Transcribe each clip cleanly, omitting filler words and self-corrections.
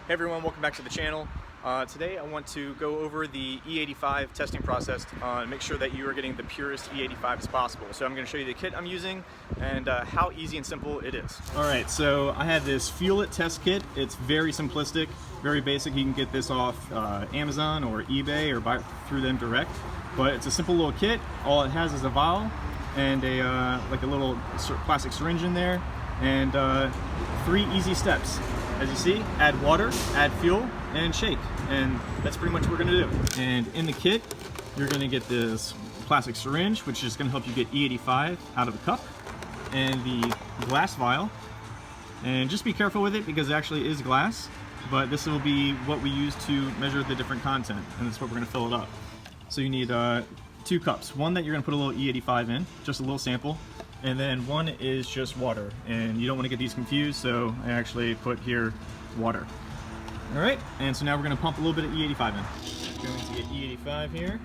Hey everyone, welcome back to the channel. Today I want to go over the E85 testing process and make sure that you are getting the purest E85 as possible. So I'm going to show you the kit I'm using and how easy and simple it is. Alright, so I have this Fuel It test kit. It's very simplistic, very basic. You can get this off Amazon or eBay or buy it through them direct. But it's a simple little kit. All it has is a vial and like a little plastic syringe in there and 3 easy steps. As you see, add water, add fuel, and shake. And that's pretty much what we're gonna do. And in the kit, you're gonna get this plastic syringe, which is gonna help you get E85 out of the cup, and the glass vial. And just be careful with it because it actually is glass, but this will be what we use to measure the different content, and that's what we're gonna fill it up. So you need 2 cups. One that you're gonna put a little E85 in, just a little sample. And then one is just water, and you don't want to get these confused, so I actually put here water. All right, and so now we're going to pump a little bit of E85 in. Going to get E85 here.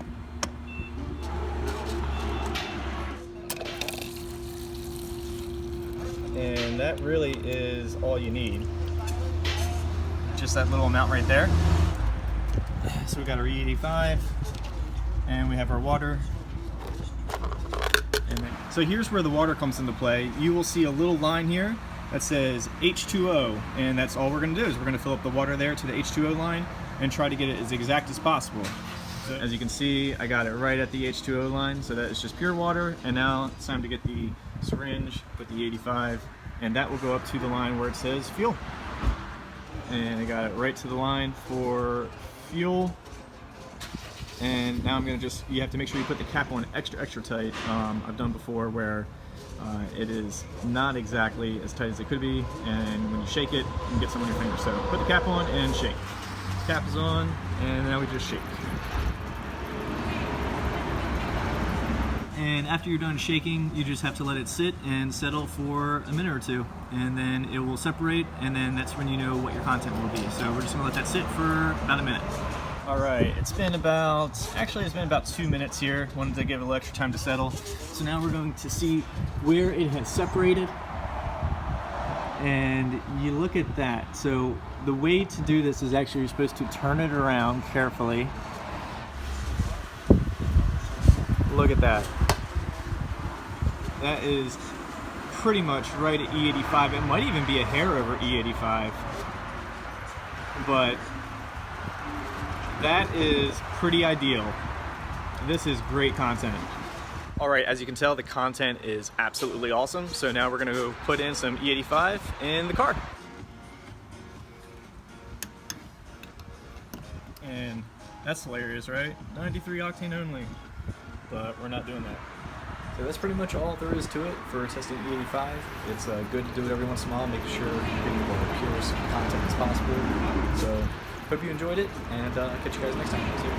And that really is all you need. Just that little amount right there. So we got our E85, and we have our water. So here's where the water comes into play. You will see a little line here that says H2O, and that's all we're going to do is we're going to fill up the water there to the H2O line and try to get it as exact as possible. So as you can see, I got it right at the H2O line, so that is just pure water. And now it's time to get the syringe, put the 85, and that will go up to the line where it says fuel. And I got it right to the line for fuel. And now I'm going to you have to make sure you put the cap on extra tight. I've done before where it is not exactly as tight as it could be, and when you shake it, you can get some on your finger. So put the cap on and shake. Cap is on, and now we just shake. And after you're done shaking, you just have to let it sit and settle for a minute or two, and then it will separate, and then that's when you know what your content will be. So we're just going to let that sit for about a minute. Alright, it's been about 2 minutes here. Wanted to give it a little extra time to settle. So now we're going to see where it has separated. And you look at that. So the way to do this is actually you're supposed to turn it around carefully. Look at that. That is pretty much right at E85. It might even be a hair over E85. But that is pretty ideal. This is great content. Alright, as you can tell, the content is absolutely awesome. So now we're going to go put in some E85 in the car. And that's hilarious, right? 93 octane only. But we're not doing that. So that's pretty much all there is to it for testing E85. It's good to do it every once in a while, making sure you're getting the purest content as possible. So hope you enjoyed it, and I'll catch you guys next time. See you.